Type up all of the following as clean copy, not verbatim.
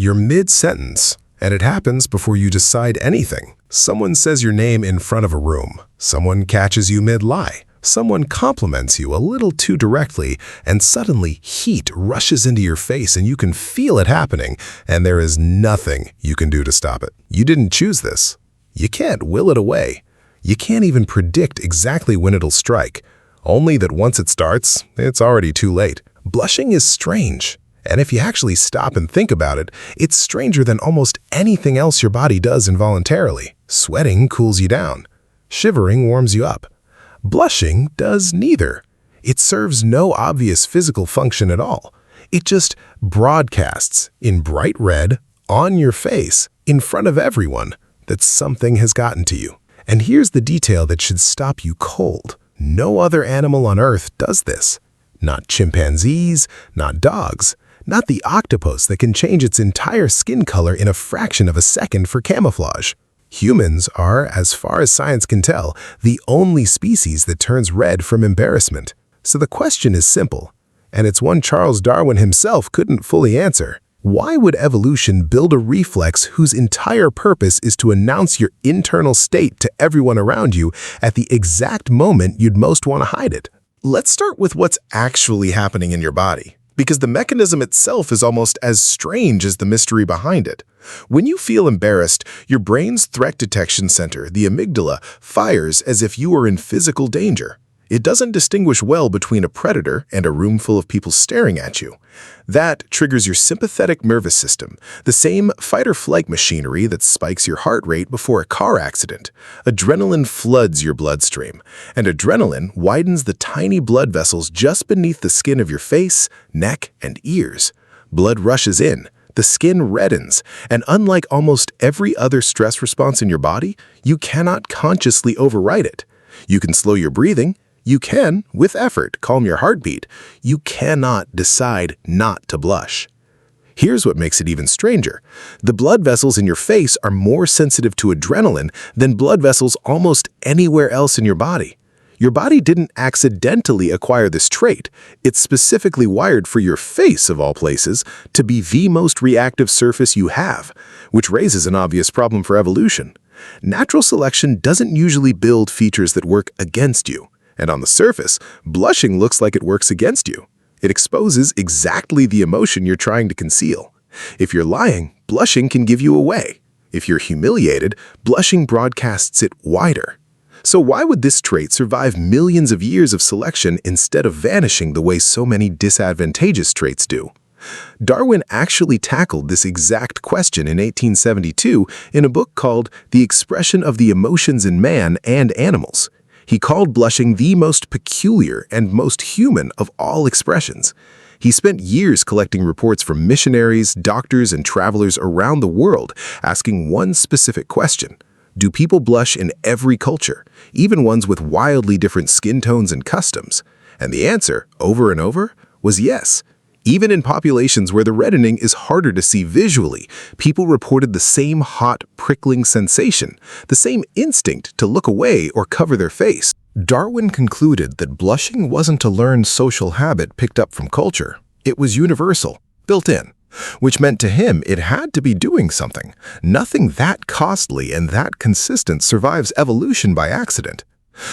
You're mid-sentence, and it happens before you decide anything. Someone says your name in front of a room. Someone catches you mid-lie. Someone compliments you a little too directly, and suddenly heat rushes into your face and you can feel it happening, and there is nothing you can do to stop it. You didn't choose this. You can't will it away. You can't even predict exactly when it'll strike. Only that once it starts, it's already too late. Blushing is strange. And if you actually stop and think about it, it's stranger than almost anything else your body does involuntarily. Sweating cools you down. Shivering warms you up. Blushing does neither. It serves no obvious physical function at all. It just broadcasts in bright red on your face in front of everyone that something has gotten to you. And here's the detail that should stop you cold. No other animal on Earth does this. Not chimpanzees, not dogs, not the octopus that can change its entire skin color in a fraction of a second for camouflage. Humans are, as far as science can tell, the only species that turns red from embarrassment. So the question is simple, and it's one Charles Darwin himself couldn't fully answer. Why would evolution build a reflex whose entire purpose is to announce your internal state to everyone around you at the exact moment you'd most want to hide it? Let's start with what's actually happening in your body, because the mechanism itself is almost as strange as the mystery behind it. When you feel embarrassed, your brain's threat detection center, the amygdala, fires as if you are in physical danger. It doesn't distinguish well between a predator and a room full of people staring at you. That triggers your sympathetic nervous system, the same fight-or-flight machinery that spikes your heart rate before a car accident. Adrenaline floods your bloodstream, and adrenaline widens the tiny blood vessels just beneath the skin of your face, neck, and ears. Blood rushes in, the skin reddens, and unlike almost every other stress response in your body, you cannot consciously override it. You can slow your breathing. You can, with effort, calm your heartbeat. You cannot decide not to blush. Here's what makes it even stranger. The blood vessels in your face are more sensitive to adrenaline than blood vessels almost anywhere else in your body. Your body didn't accidentally acquire this trait. It's specifically wired for your face, of all places, to be the most reactive surface you have, which raises an obvious problem for evolution. Natural selection doesn't usually build features that work against you. And on the surface, blushing looks like it works against you. It exposes exactly the emotion you're trying to conceal. If you're lying, blushing can give you away. If you're humiliated, blushing broadcasts it wider. So why would this trait survive millions of years of selection instead of vanishing the way so many disadvantageous traits do? Darwin actually tackled this exact question in 1872 in a book called The Expression of the Emotions in Man and Animals. He called blushing the most peculiar and most human of all expressions. He spent years collecting reports from missionaries, doctors, and travelers around the world, asking one specific question. Do people blush in every culture, even ones with wildly different skin tones and customs? And the answer, over and over, was yes. Even in populations where the reddening is harder to see visually, people reported the same hot, prickling sensation, the same instinct to look away or cover their face. Darwin concluded that blushing wasn't a learned social habit picked up from culture. It was universal, built in, which meant to him it had to be doing something. Nothing that costly and that consistent survives evolution by accident.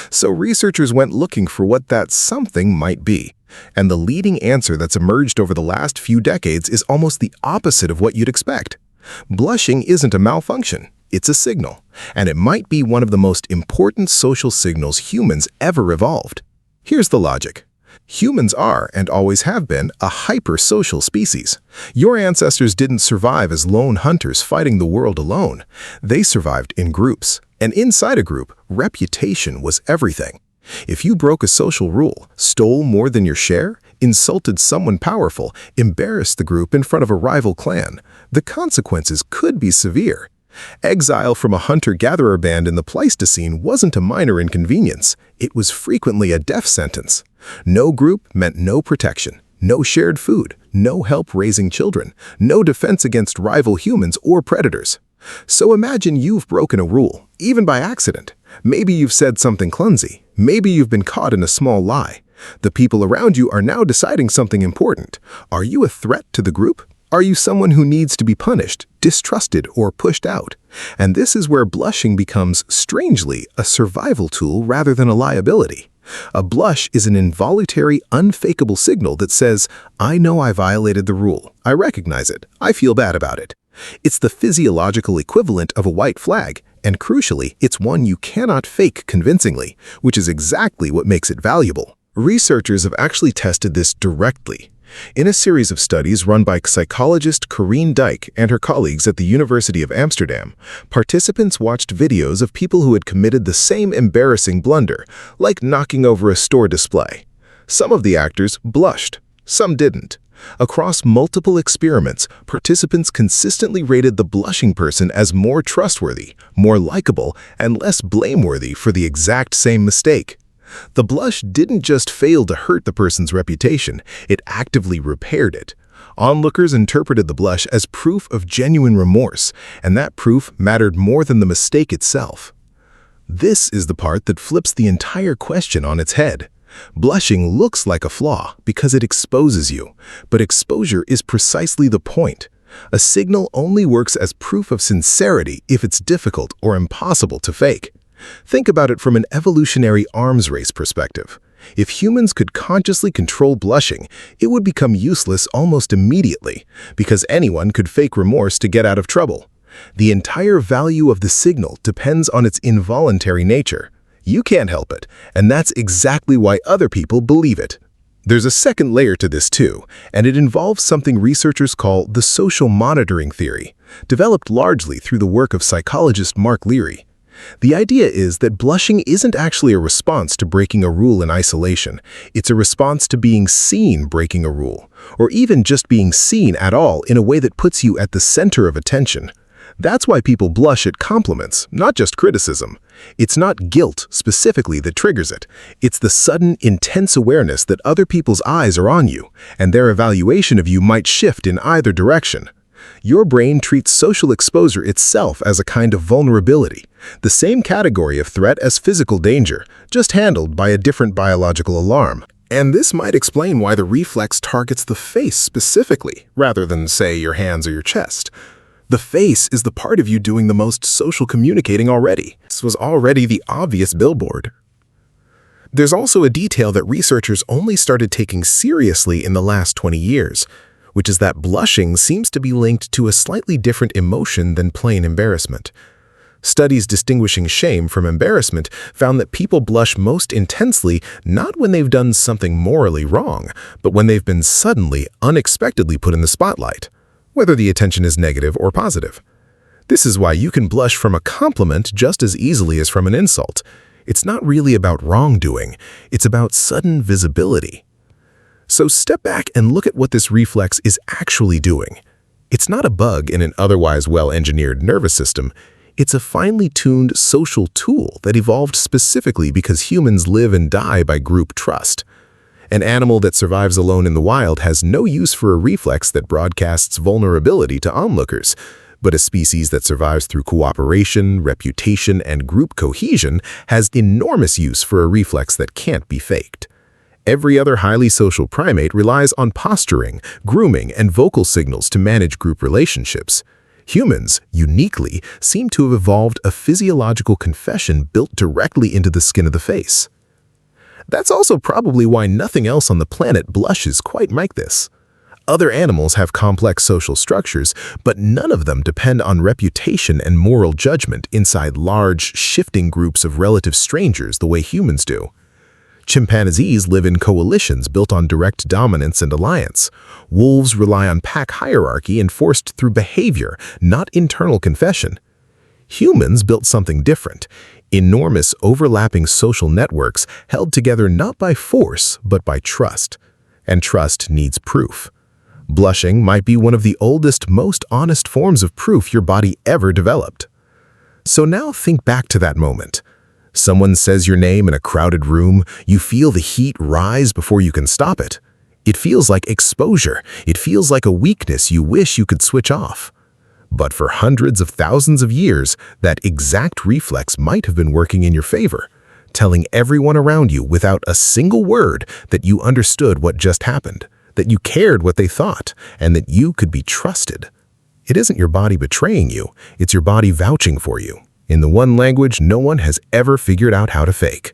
So researchers went looking for what that something might be. And the leading answer that's emerged over the last few decades is almost the opposite of what you'd expect. Blushing isn't a malfunction, it's a signal, and it might be one of the most important social signals humans ever evolved. Here's the logic. Humans are, and always have been, a hyper-social species. Your ancestors didn't survive as lone hunters fighting the world alone. They survived in groups, and inside a group, reputation was everything. If you broke a social rule, stole more than your share, insulted someone powerful, embarrassed the group in front of a rival clan, the consequences could be severe. Exile from a hunter-gatherer band in the Pleistocene wasn't a minor inconvenience. It was frequently a death sentence. No group meant no protection, no shared food, no help raising children, no defense against rival humans or predators. So imagine you've broken a rule, even by accident. Maybe you've said something clumsy. Maybe you've been caught in a small lie. The people around you are now deciding something important. Are you a threat to the group? Are you someone who needs to be punished, distrusted, or pushed out? And this is where blushing becomes, strangely, a survival tool rather than a liability. A blush is an involuntary, unfakeable signal that says, I know I violated the rule. I recognize it. I feel bad about it. It's the physiological equivalent of a white flag, and crucially, it's one you cannot fake convincingly, which is exactly what makes it valuable. Researchers have actually tested this directly. In a series of studies run by psychologist Corrine Dyke and her colleagues at the University of Amsterdam, participants watched videos of people who had committed the same embarrassing blunder, like knocking over a store display. Some of the actors blushed, some didn't. Across multiple experiments, participants consistently rated the blushing person as more trustworthy, more likable, and less blameworthy for the exact same mistake. The blush didn't just fail to hurt the person's reputation, it actively repaired it. Onlookers interpreted the blush as proof of genuine remorse, and that proof mattered more than the mistake itself. This is the part that flips the entire question on its head. Blushing looks like a flaw because it exposes you, but exposure is precisely the point. A signal only works as proof of sincerity if it's difficult or impossible to fake. Think about it from an evolutionary arms race perspective. If humans could consciously control blushing, it would become useless almost immediately, because anyone could fake remorse to get out of trouble. The entire value of the signal depends on its involuntary nature. You can't help it, and that's exactly why other people believe it. There's a second layer to this too, and it involves something researchers call the social monitoring theory, developed largely through the work of psychologist Mark Leary. The idea is that blushing isn't actually a response to breaking a rule in isolation. It's a response to being seen breaking a rule, or even just being seen at all in a way that puts you at the center of attention. That's why people blush at compliments, not just criticism. It's not guilt specifically that triggers it. It's the sudden, intense awareness that other people's eyes are on you, and their evaluation of you might shift in either direction. Your brain treats social exposure itself as a kind of vulnerability, the same category of threat as physical danger, just handled by a different biological alarm. And this might explain why the reflex targets the face specifically, rather than, say, your hands or your chest. The face is the part of you doing the most social communicating already. This was already the obvious billboard. There's also a detail that researchers only started taking seriously in the last 20 years, which is that blushing seems to be linked to a slightly different emotion than plain embarrassment. Studies distinguishing shame from embarrassment found that people blush most intensely not when they've done something morally wrong, but when they've been suddenly, unexpectedly put in the spotlight, whether the attention is negative or positive. This is why you can blush from a compliment just as easily as from an insult. It's not really about wrongdoing, it's about sudden visibility. So step back and look at what this reflex is actually doing. It's not a bug in an otherwise well-engineered nervous system. It's a finely tuned social tool that evolved specifically because humans live and die by group trust. An animal that survives alone in the wild has no use for a reflex that broadcasts vulnerability to onlookers, but a species that survives through cooperation, reputation, and group cohesion has enormous use for a reflex that can't be faked. Every other highly social primate relies on posturing, grooming, and vocal signals to manage group relationships. Humans, uniquely, seem to have evolved a physiological confession built directly into the skin of the face. That's also probably why nothing else on the planet blushes quite like this. Other animals have complex social structures, but none of them depend on reputation and moral judgment inside large, shifting groups of relative strangers the way humans do. Chimpanzees live in coalitions built on direct dominance and alliance. Wolves rely on pack hierarchy enforced through behavior, not internal confession. Humans built something different. Enormous overlapping social networks held together not by force, but by trust. And trust needs proof. Blushing might be one of the oldest, most honest forms of proof your body ever developed. So now think back to that moment. Someone says your name in a crowded room, you feel the heat rise before you can stop it. It feels like exposure. It feels like a weakness you wish you could switch off. But for hundreds of thousands of years, that exact reflex might have been working in your favor, telling everyone around you without a single word that you understood what just happened, that you cared what they thought, and that you could be trusted. It isn't your body betraying you, it's your body vouching for you, in the one language no one has ever figured out how to fake.